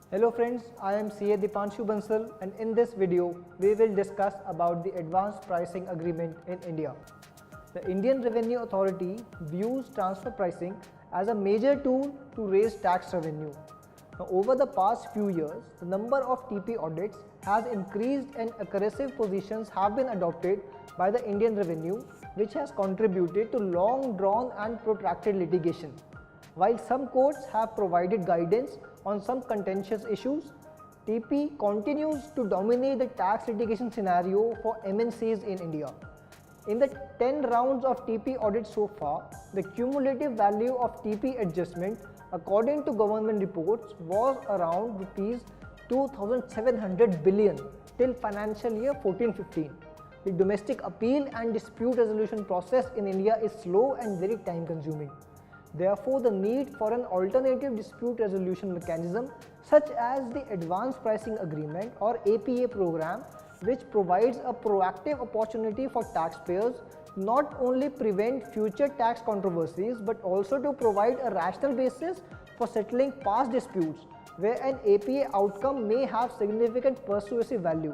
Hello friends, I am CA Dipanshu Bansal, and in this video we will discuss about the advanced pricing agreement in India. The Indian Revenue Authority views transfer pricing as a major tool to raise tax revenue. Now, over the past few years, the number of TP audits has increased and aggressive positions have been adopted by the Indian Revenue, which has contributed to long drawn and protracted litigation. While some courts have provided guidance on some contentious issues, TP continues to dominate the tax litigation scenario for MNCs in India. In the 10 rounds of TP audits so far, the cumulative value of TP adjustment according to government reports was around rupees 2,700 billion till financial year 14-15. The domestic appeal and dispute resolution process in India is slow and very time consuming. Therefore, the need for an alternative dispute resolution mechanism such as the Advanced Pricing Agreement or APA program, which provides a proactive opportunity for taxpayers not only prevent future tax controversies but also to provide a rational basis for settling past disputes where an APA outcome may have significant persuasive value.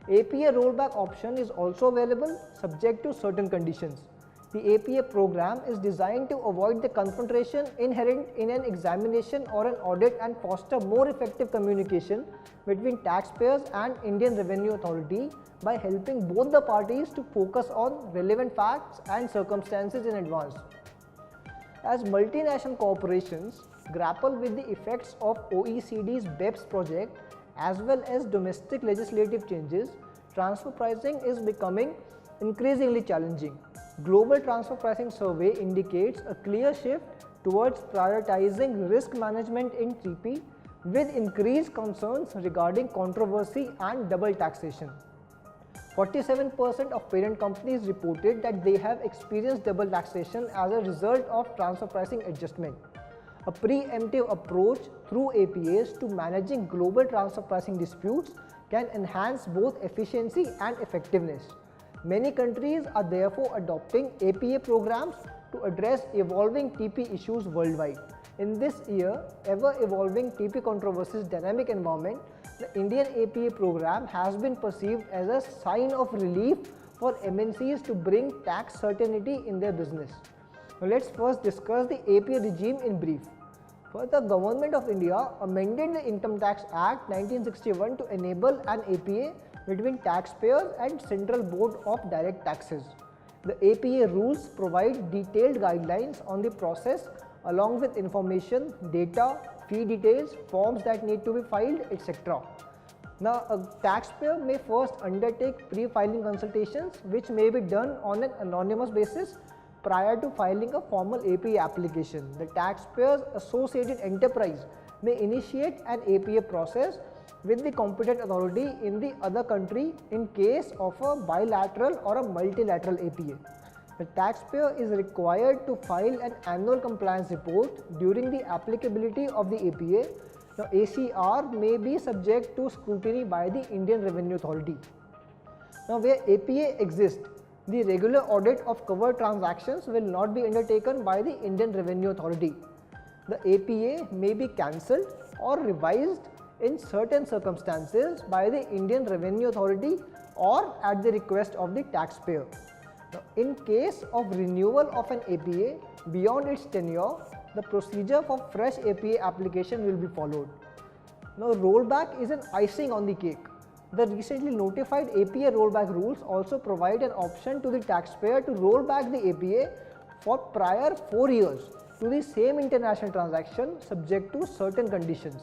APA rollback option is also available subject to certain conditions. The APA program is designed to avoid the confrontation inherent in an examination or an audit and foster more effective communication between taxpayers and Indian Revenue Authority by helping both the parties to focus on relevant facts and circumstances in advance. As multinational corporations grapple with the effects of OECD's BEPS project as well as domestic legislative changes, transfer pricing is becoming increasingly challenging. Global Transfer Pricing Survey indicates a clear shift towards prioritizing risk management in TP with increased concerns regarding controversy and double taxation. 47% of parent companies reported that they have experienced double taxation as a result of transfer pricing adjustment. A preemptive approach through APAs to managing global transfer pricing disputes can enhance both efficiency and effectiveness. Many countries are therefore adopting APA programs to address evolving TP issues worldwide. In this ever-evolving TP controversies dynamic environment, the Indian APA program has been perceived as a sign of relief for MNCs to bring tax certainty in their business. Now let's first discuss the APA regime in brief. First, the Government of India amended the Income Tax Act 1961 to enable an APA between taxpayers and Central Board of Direct Taxes. The APA rules provide detailed guidelines on the process along with information, data, fee details, forms that need to be filed, etc. Now, a taxpayer may first undertake pre-filing consultations which may be done on an anonymous basis prior to filing a formal APA application. The taxpayer's associated enterprise may initiate an APA process with the competent authority in the other country in case of a bilateral or a multilateral APA. The taxpayer is required to file an annual compliance report during the applicability of the APA. Now, ACR may be subject to scrutiny by the Indian Revenue Authority. Now, where APA exists, the regular audit of covered transactions will not be undertaken by the Indian Revenue Authority. The APA may be cancelled or revised in certain circumstances by the Indian Revenue Authority or at the request of the taxpayer. Now, in case of renewal of an APA beyond its tenure, the procedure for fresh APA application will be followed. Now, rollback is an icing on the cake. The recently notified APA rollback rules also provide an option to the taxpayer to roll back the APA for prior 4 years to the same international transaction subject to certain conditions.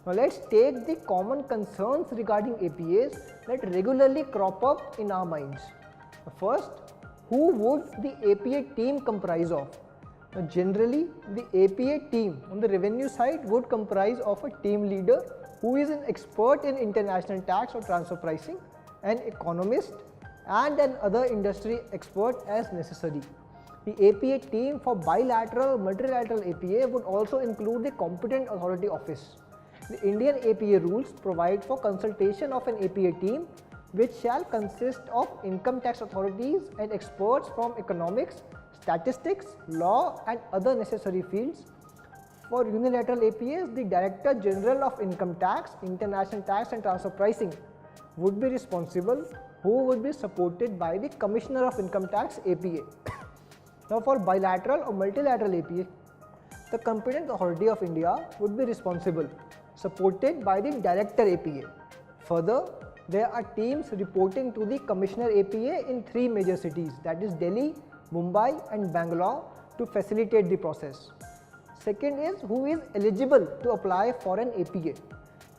Now let's take the common concerns regarding APAs that regularly crop up in our minds. First, who would the APA team comprise of? Now generally, the APA team on the revenue side would comprise of a team leader who is an expert in international tax or transfer pricing, an economist and an other industry expert as necessary. The APA team for bilateral multilateral APA would also include the competent authority office. The Indian APA rules provide for consultation of an APA team which shall consist of income tax authorities and experts from economics, statistics, law and other necessary fields. for unilateral APAs, the Director General of Income Tax, International Tax and Transfer Pricing would be responsible, who would be supported by the Commissioner of Income Tax APA. Now for bilateral or multilateral APA, the competent authority of India would be responsible, supported by the Director APA. Further, there are teams reporting to the Commissioner APA in 3 major cities, that is Delhi, Mumbai and Bangalore, to facilitate the process. Second is who is eligible to apply for an APA.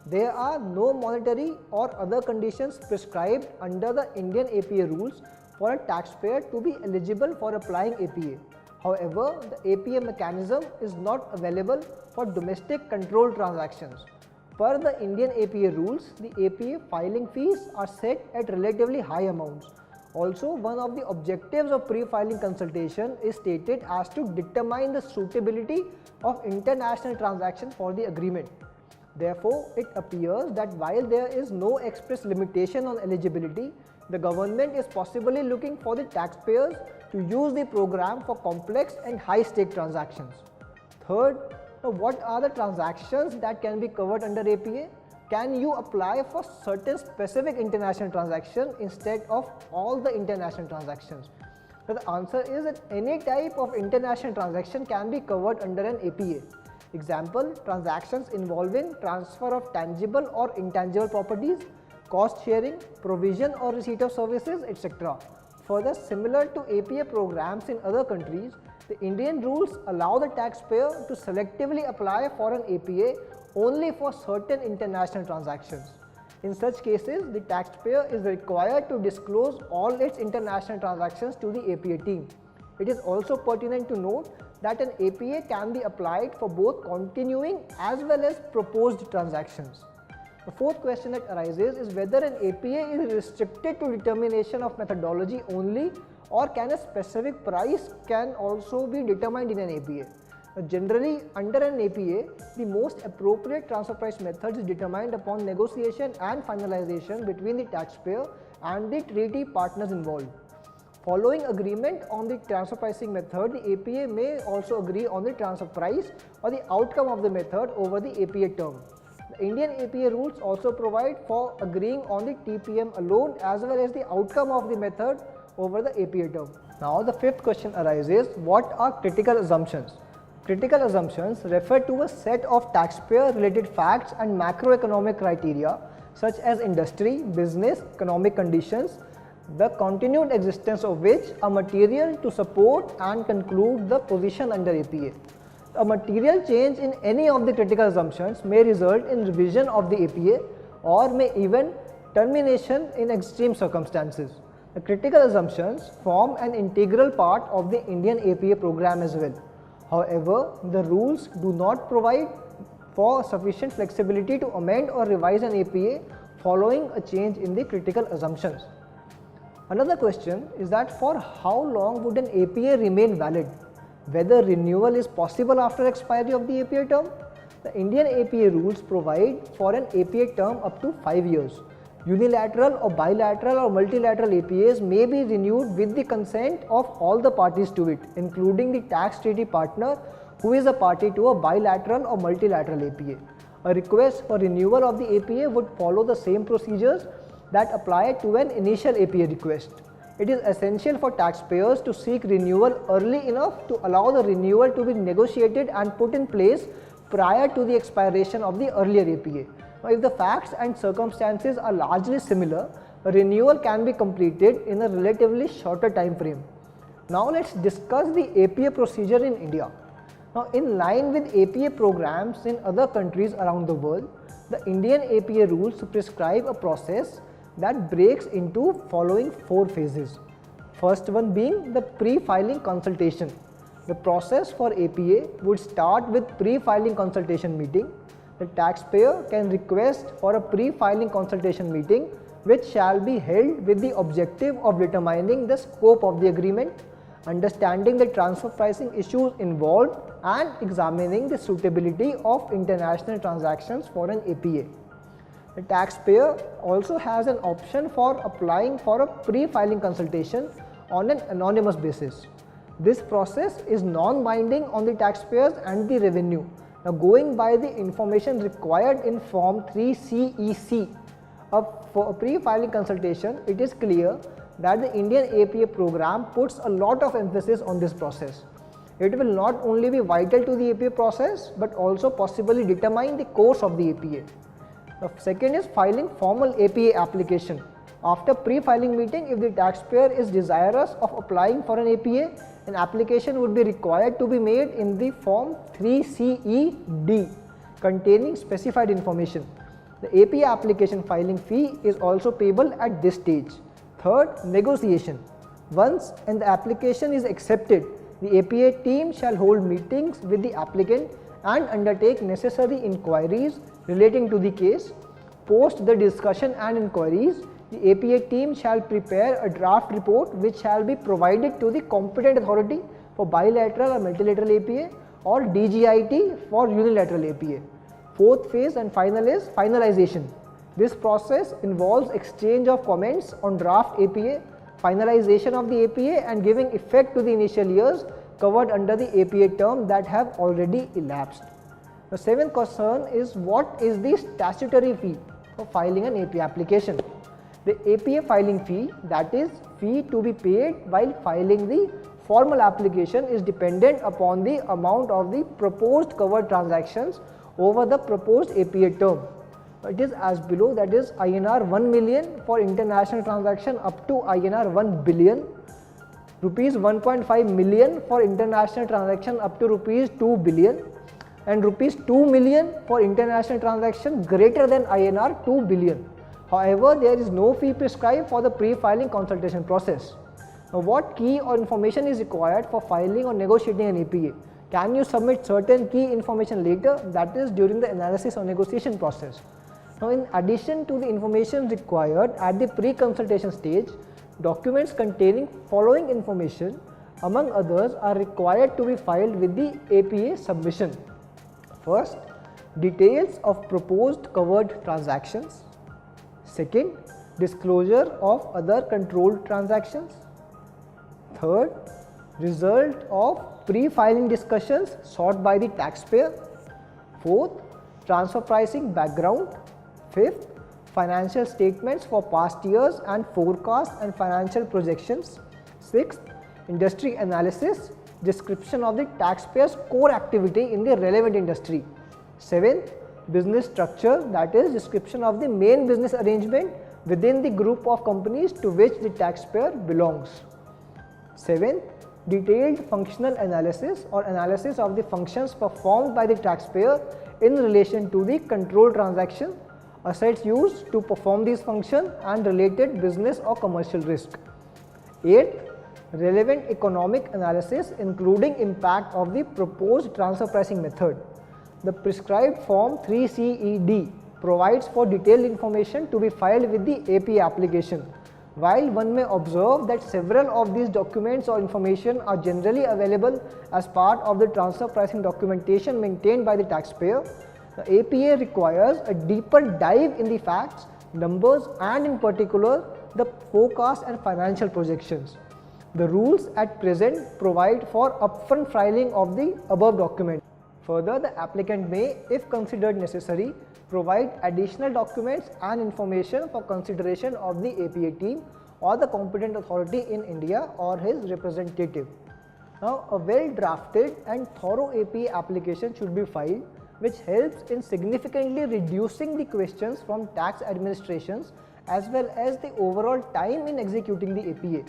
There are no monetary or other conditions prescribed under the Indian APA rules for a taxpayer to be eligible for applying APA. However, the APA mechanism is not available for domestic controlled transactions. Per the Indian APA rules, the APA filing fees are set at relatively high amounts. Also, one of the objectives of pre-filing consultation is stated as to determine the suitability of international transactions for the agreement. Therefore, it appears that while there is no express limitation on eligibility, the government is possibly looking for the taxpayers to use the program for complex and high-stake transactions. Third, what are the transactions that can be covered under APA? Can you apply for certain specific international transactions instead of all the international transactions? So the answer is that any type of international transaction can be covered under an APA. Example, transactions involving transfer of tangible or intangible properties, cost sharing, provision or receipt of services, etc. Further, similar to APA programs in other countries, the Indian rules allow the taxpayer to selectively apply for an APA only for certain international transactions. In such cases, the taxpayer is required to disclose all its international transactions to the APA team. It is also pertinent to note that an APA can be applied for both continuing as well as proposed transactions. The fourth question that arises is whether an APA is restricted to determination of methodology only, or can a specific price can also be determined in an APA. Generally, under an APA, the most appropriate transfer price method is determined upon negotiation and finalization between the taxpayer and the treaty partners involved. Following agreement on the transfer pricing method, the APA may also agree on the transfer price or the outcome of the method over the APA term. The Indian APA rules also provide for agreeing on the TPM alone as well as the outcome of the method over the APA term. Now the fifth question arises, what are critical assumptions? Critical assumptions refer to a set of taxpayer related facts and macroeconomic criteria such as industry, business, economic conditions, the continued existence of which are material to support and conclude the position under APA. A material change in any of the critical assumptions may result in revision of the APA or may even termination in extreme circumstances. The critical assumptions form an integral part of the Indian APA program as well. However, the rules do not provide for sufficient flexibility to amend or revise an APA following a change in the critical assumptions. Another question is that for how long would an APA remain valid? Whether renewal is possible after expiry of the APA term? The Indian APA rules provide for an APA term up to 5 years. Unilateral or bilateral or multilateral APAs may be renewed with the consent of all the parties to it, including the tax treaty partner who is a party to a bilateral or multilateral APA. A request for renewal of the APA would follow the same procedures that apply to an initial APA request. It is essential for taxpayers to seek renewal early enough to allow the renewal to be negotiated and put in place prior to the expiration of the earlier APA. Now, if the facts and circumstances are largely similar, a renewal can be completed in a relatively shorter time frame. Now, let's discuss the APA procedure in India. Now, in line with APA programs in other countries around the world, the Indian APA rules prescribe a process that breaks into following 4 phases. First one being the pre-filing consultation. The process for APA would start with pre-filing consultation meeting. The taxpayer can request for a pre-filing consultation meeting which shall be held with the objective of determining the scope of the agreement, understanding the transfer pricing issues involved and examining the suitability of international transactions for an APA. The taxpayer also has an option for applying for a pre-filing consultation on an anonymous basis. This process is non-binding on the taxpayers and the revenue. Now, going by the information required in Form 3CEC for pre-filing consultation, it is clear that the Indian APA program puts a lot of emphasis on this process. It will not only be vital to the APA process but also possibly determine the course of the APA. The second is filing formal APA application. After pre-filing meeting, if the taxpayer is desirous of applying for an APA, an application would be required to be made in the Form 3CED containing specified information. The APA application filing fee is also payable at this stage. Third, negotiation. Once the application is accepted, the APA team shall hold meetings with the applicant and undertake necessary inquiries relating to the case. Post the discussion and inquiries, the APA team shall prepare a draft report which shall be provided to the competent authority for bilateral or multilateral APA or DGIT for unilateral APA. Fourth phase and final is finalization. This process involves exchange of comments on draft APA, finalization of the APA and giving effect to the initial years covered under the APA term that have already elapsed. The seventh concern is what is the statutory fee for filing an APA application. The APA filing fee, that is fee to be paid while filing the formal application, is dependent upon the amount of the proposed covered transactions over the proposed APA term. It is as below, that is INR 1 million for international transaction up to INR 1 billion, rupees 1.5 million for international transaction up to rupees 2 billion and rupees 2 million for international transaction greater than INR 2 billion. However, there is no fee prescribed for the pre-filing consultation process. Now, what key or information is required for filing or negotiating an APA? Can you submit certain key information later, that is during the analysis or negotiation process? Now, in addition to the information required at the pre-consultation stage, documents containing following information among others are required to be filed with the APA submission. First, details of proposed covered transactions. Second, disclosure of other controlled transactions. Third, result of pre-filing discussions sought by the taxpayer. Fourth, transfer pricing background. Fifth, financial statements for past years and forecast and financial projections. Sixth, industry analysis, description of the taxpayer's core activity in the relevant industry. Seventh, business structure, that is description of the main business arrangement within the group of companies to which the taxpayer belongs. Seventh, detailed functional analysis or analysis of the functions performed by the taxpayer in relation to the controlled transaction, assets used to perform these functions and related business or commercial risk. 8. Relevant economic analysis including impact of the proposed transfer pricing method. The prescribed Form 3CED provides for detailed information to be filed with the APA application. While one may observe that several of these documents or information are generally available as part of the transfer pricing documentation maintained by the taxpayer, the APA requires a deeper dive in the facts, numbers and in particular the forecast and financial projections. The rules at present provide for upfront filing of the above document. Further, the applicant may, if considered necessary, provide additional documents and information for consideration of the APA team or the competent authority in India or his representative. Now, a well drafted and thorough APA application should be filed, which helps in significantly reducing the questions from tax administrations as well as the overall time in executing the APA.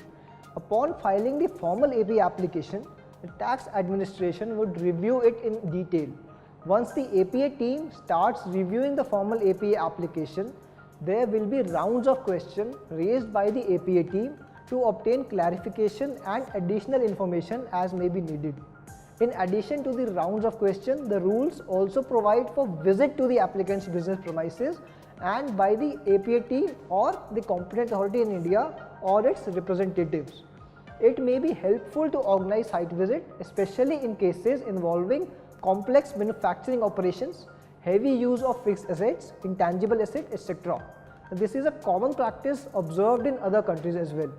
Upon filing the formal APA application, the tax administration would review it in detail. Once the APA team starts reviewing the formal APA application, there will be rounds of questions raised by the APA team to obtain clarification and additional information as may be needed. In addition to the rounds of questions, the rules also provide for visit to the applicant's business premises and by the APA team or the competent authority in India or its representatives. It may be helpful to organize site visit, especially in cases involving complex manufacturing operations, heavy use of fixed assets, intangible assets, etc. This is a common practice observed in other countries as well.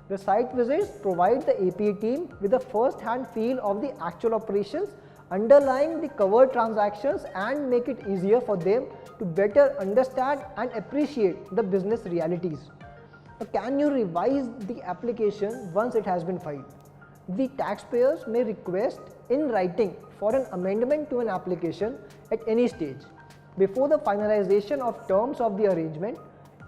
The site visits provide the APA team with a first-hand feel of the actual operations underlying the covered transactions and make it easier for them to better understand and appreciate the business realities. Now, can you revise the application once it has been filed? The taxpayers may request in writing for an amendment to an application at any stage before the finalization of terms of the arrangement.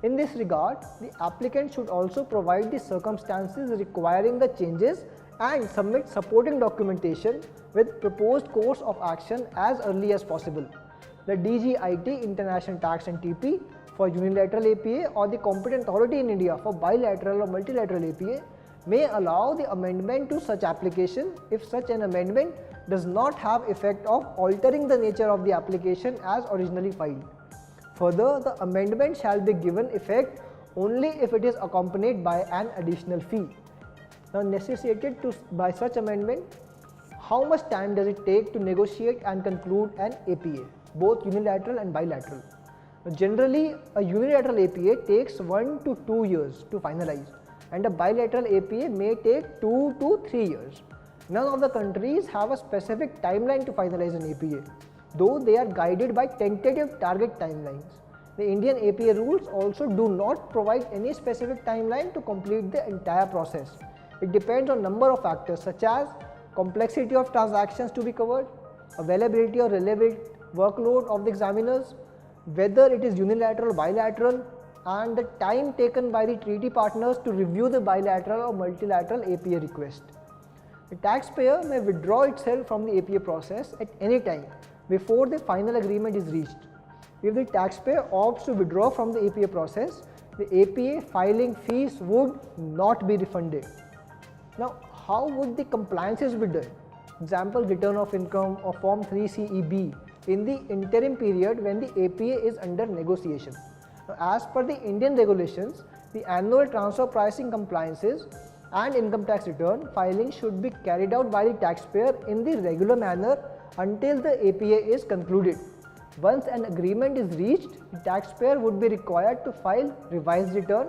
In this regard, the applicant should also provide the circumstances requiring the changes and submit supporting documentation with proposed course of action as early as possible. The DGIT International Tax and TP for unilateral APA or the competent authority in India for bilateral or multilateral APA may allow the amendment to such application if such an amendment does not have effect of altering the nature of the application as originally filed. Further, the amendment shall be given effect only if it is accompanied by an additional fee. Now, necessitated by such amendment, how much time does it take to negotiate and conclude an APA, both unilateral and bilateral? Now, generally, a unilateral APA takes 1 to 2 years to finalize, and a bilateral APA may take 2 to 3 years. None of the countries have a specific timeline to finalize an APA, though they are guided by tentative target timelines. The Indian APA rules also do not provide any specific timeline to complete the entire process. It depends on number of factors such as complexity of transactions to be covered, availability or relevant workload of the examiners, whether it is unilateral or bilateral, and the time taken by the treaty partners to review the bilateral or multilateral APA request. The taxpayer may withdraw itself from the APA process at any time before the final agreement is reached. If the taxpayer opts to withdraw from the APA process, the APA filing fees would not be refunded. Now, how would the compliances be done? Example, return of income or Form 3CEB in the interim period when the APA is under negotiation. Now, as per the Indian regulations, the annual transfer pricing compliances and income tax return filing should be carried out by the taxpayer in the regular manner until the APA is concluded. Once an agreement is reached, the taxpayer would be required to file revised return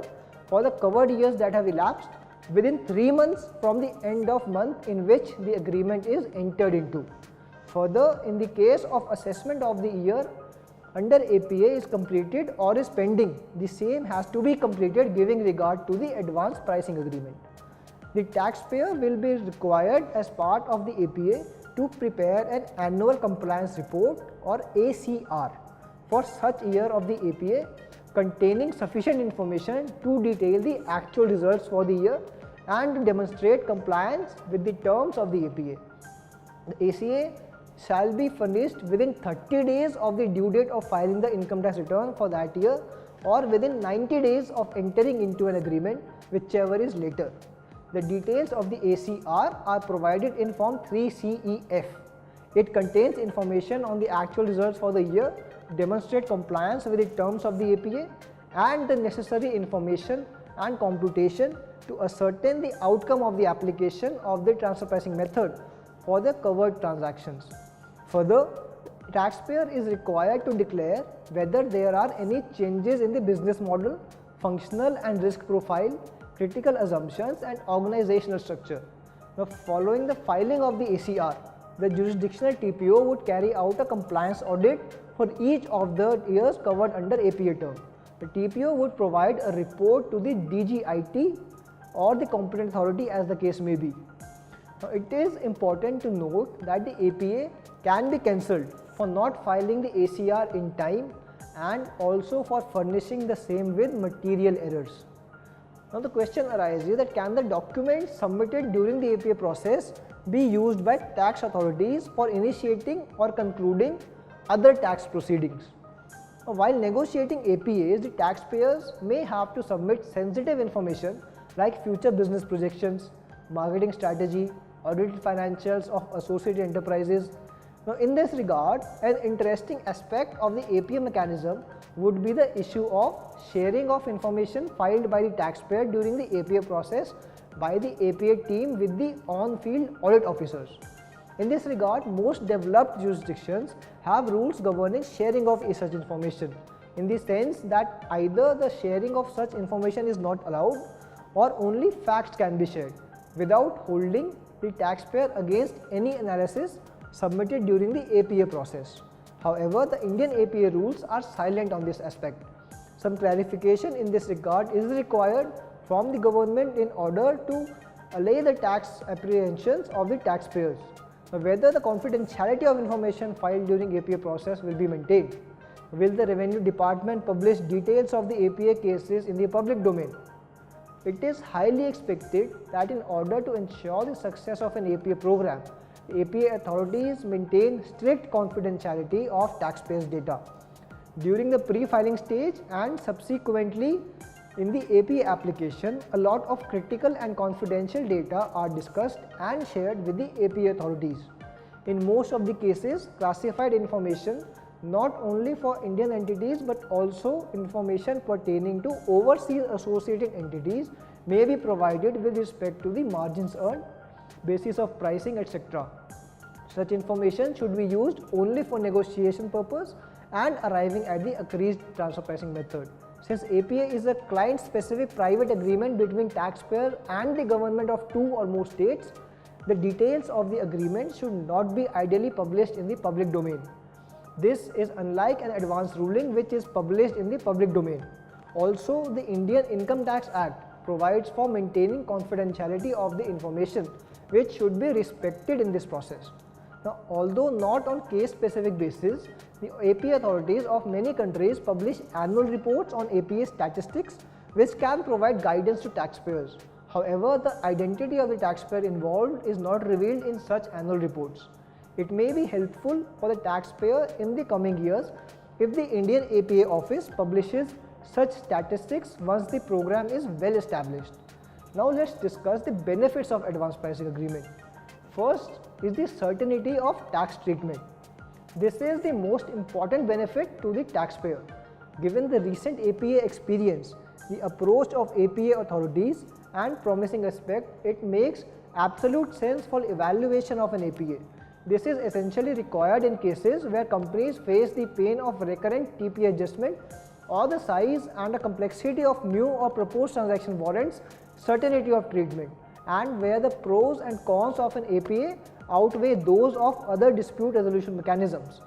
for the covered years that have elapsed within 3 months from the end of month in which the agreement is entered into. Further, in the case of assessment of the year under APA is completed or is pending, the same has to be completed giving regard to the advance pricing agreement. The taxpayer will be required as part of the APA to prepare an annual compliance report or ACR for such year of the APA containing sufficient information to detail the actual results for the year and demonstrate compliance with the terms of the APA. The ACA shall be furnished within 30 days of the due date of filing the income tax return for that year or within 90 days of entering into an agreement, whichever is later. The details of the ACR are provided in Form 3CEF. It contains information on the actual results for the year, demonstrate compliance with the terms of the APA, and the necessary information and computation to ascertain the outcome of the application of the transfer pricing method for the covered transactions. Further, the taxpayer is required to declare whether there are any changes in the business model, functional and risk profile, critical assumptions and organizational structure. Now, following the filing of the ACR, the jurisdictional TPO would carry out a compliance audit for each of the years covered under APA term. The TPO would provide a report to the DGIT or the competent authority as the case may be. Now, it is important to note that the APA can be cancelled for not filing the ACR in time and also for furnishing the same with material errors. Now, the question arises that can the documents submitted during the APA process be used by tax authorities for initiating or concluding other tax proceedings? Now, while negotiating APAs, the taxpayers may have to submit sensitive information like future business projections, marketing strategy, audited financials of associated enterprises. Now, in this regard, an interesting aspect of the APA mechanism would be the issue of sharing of information filed by the taxpayer during the APA process by the APA team with the on-field audit officers. In this regard, most developed jurisdictions have rules governing sharing of such information, in the sense that either the sharing of such information is not allowed or only facts can be shared without holding the taxpayer against any analysis submitted during the APA process. However, the Indian APA rules are silent on this aspect. Some clarification in this regard is required from the government in order to allay the tax apprehensions of the taxpayers. Now, whether the confidentiality of information filed during APA process will be maintained. Will the Revenue Department publish details of the APA cases in the public domain? It is highly expected that in order to ensure the success of an APA program, the APA authorities maintain strict confidentiality of taxpayers' data. During the pre-filing stage and subsequently in the APA application, a lot of critical and confidential data are discussed and shared with the APA authorities. In most of the cases, classified information not only for Indian entities but also information pertaining to overseas associated entities may be provided with respect to the margins earned, basis of pricing, etc. Such information should be used only for negotiation purpose and arriving at the agreed transfer pricing method. Since APA is a client-specific private agreement between taxpayer and the government of two or more states, the details of the agreement should not be ideally published in the public domain. This is unlike an advance ruling which is published in the public domain. Also, the Indian Income Tax Act provides for maintaining confidentiality of the information which should be respected in this process. Now, although not on case-specific basis, the APA authorities of many countries publish annual reports on APA statistics which can provide guidance to taxpayers. However, the identity of the taxpayer involved is not revealed in such annual reports. It may be helpful for the taxpayer in the coming years if the Indian APA office publishes such statistics once the program is well established. Now let's discuss the benefits of advance pricing agreement. First is the certainty of tax treatment. This is the most important benefit to the taxpayer. Given the recent APA experience, the approach of APA authorities and promising aspect, it makes absolute sense for evaluation of an APA. This is essentially required in cases where companies face the pain of recurrent TP adjustment or the size and the complexity of new or proposed transaction warrants certainty of treatment, and where the pros and cons of an APA outweigh those of other dispute resolution mechanisms.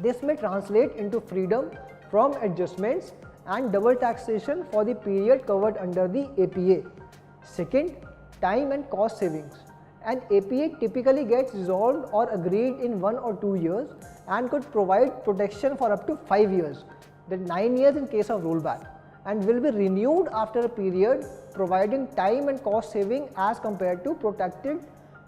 This may translate into freedom from adjustments and double taxation for the period covered under the APA. Second, time and cost savings. An APA typically gets resolved or agreed in 1 or 2 years and could provide protection for up to 5 years, then 9 years in case of rollback, and will be renewed after a period, providing time and cost saving as compared to protracted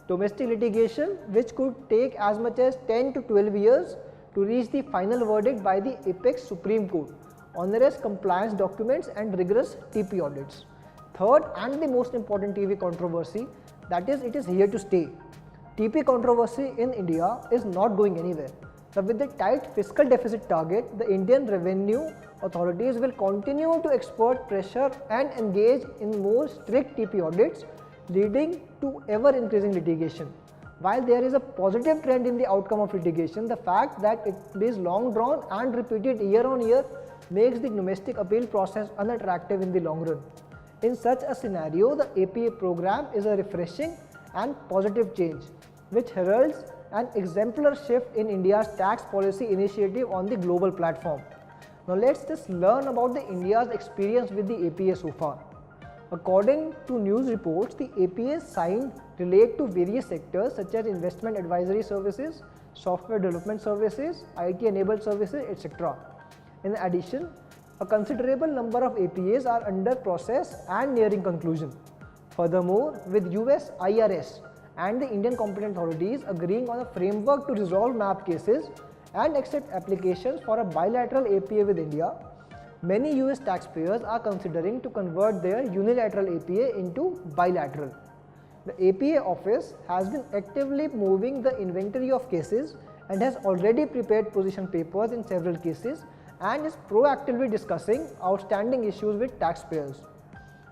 domestic litigation, which could take as much as 10 to 12 years to reach the final verdict by the apex Supreme Court, onerous compliance documents and rigorous TP audits. Third and the most important TP controversy, that is, it is here to stay. TP controversy in India is not going anywhere. Now, with the tight fiscal deficit target, the Indian revenue authorities will continue to exert pressure and engage in more strict TP audits, leading to ever increasing litigation. While there is a positive trend in the outcome of litigation, the fact that it is long drawn and repeated year on year makes the domestic appeal process unattractive in the long run. In such a scenario, the APA program is a refreshing and positive change, which heralds an exemplar shift in India's tax policy initiative on the global platform. Now let's just learn about the India's experience with the APA so far. According to news reports, the APAs signed relate to various sectors such as investment advisory services, software development services, IT enabled services, etc. In addition, a considerable number of APAs are under process and nearing conclusion. Furthermore, with US IRS and the Indian competent authorities agreeing on a framework to resolve MAP cases and accept applications for a bilateral APA with India, many US taxpayers are considering to convert their unilateral APA into bilateral. The APA office has been actively moving the inventory of cases and has already prepared position papers in several cases and is proactively discussing outstanding issues with taxpayers.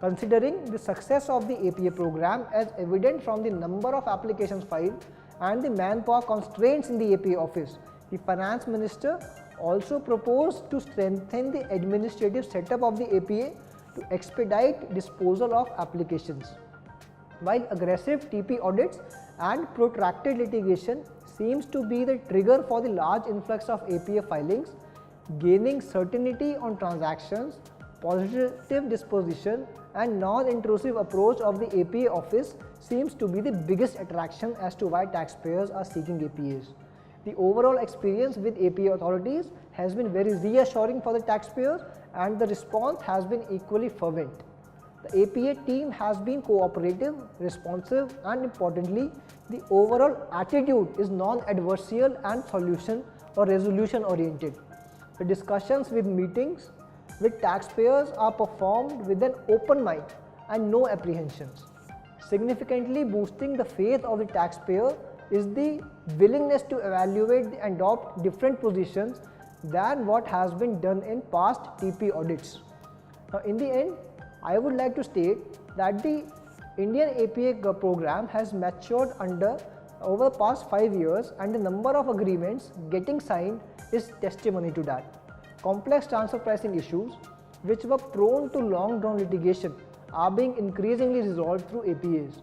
Considering the success of the APA program as evident from the number of applications filed and the manpower constraints in the APA office, the Finance Minister also proposed to strengthen the administrative setup of the APA to expedite disposal of applications. While aggressive TP audits and protracted litigation seems to be the trigger for the large influx of APA filings. Gaining certainty on transactions, positive disposition and non-intrusive approach of the APA office seems to be the biggest attraction as to why taxpayers are seeking APAs. The overall experience with APA authorities has been very reassuring for the taxpayers and the response has been equally fervent. The APA team has been cooperative, responsive and importantly, the overall attitude is non-adversarial and solution or resolution oriented. The discussions with meetings with taxpayers are performed with an open mind and no apprehensions. Significantly boosting the faith of the taxpayer is the willingness to evaluate and adopt different positions than what has been done in past TP audits. Now, in the end, I would like to state that the Indian APA program has matured over the past 5 years and the number of agreements getting signed is testimony to that. Complex transfer pricing issues which were prone to long drawn litigation are being increasingly resolved through APAs.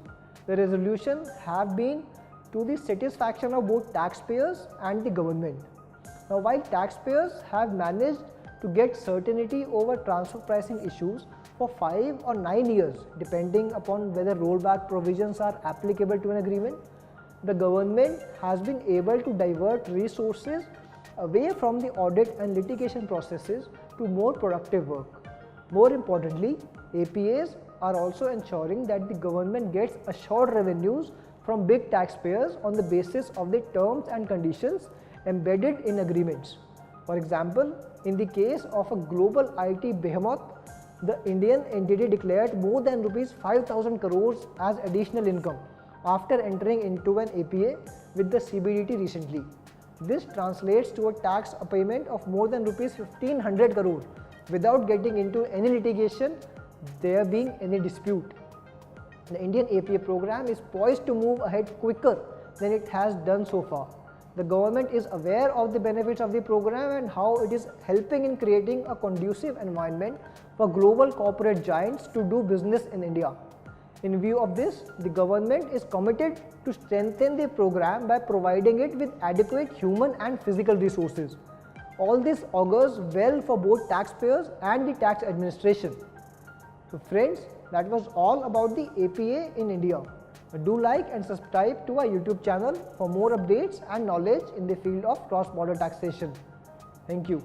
The resolutions have been to the satisfaction of both taxpayers and the government. Now, while taxpayers have managed to get certainty over transfer pricing issues for 5 or 9 years depending upon whether rollback provisions are applicable to an agreement, the government has been able to divert resources away from the audit and litigation processes to more productive work. More importantly, APAs are also ensuring that the government gets assured revenues from big taxpayers on the basis of the terms and conditions embedded in agreements. For example, in the case of a global IT behemoth, the Indian entity declared more than Rs 5,000 crores as additional income after entering into an APA with the CBDT recently. This translates to a tax payment of more than Rs 1,500 crore without getting into any litigation, there being any dispute. The Indian APA program is poised to move ahead quicker than it has done so far. The government is aware of the benefits of the program and how it is helping in creating a conducive environment for global corporate giants to do business in India. In view of this, the government is committed to strengthen the program by providing it with adequate human and physical resources. All this augurs well for both taxpayers and the tax administration. So friends, that was all about the APA in India. Do like and subscribe to our YouTube channel for more updates and knowledge in the field of cross-border taxation. Thank you.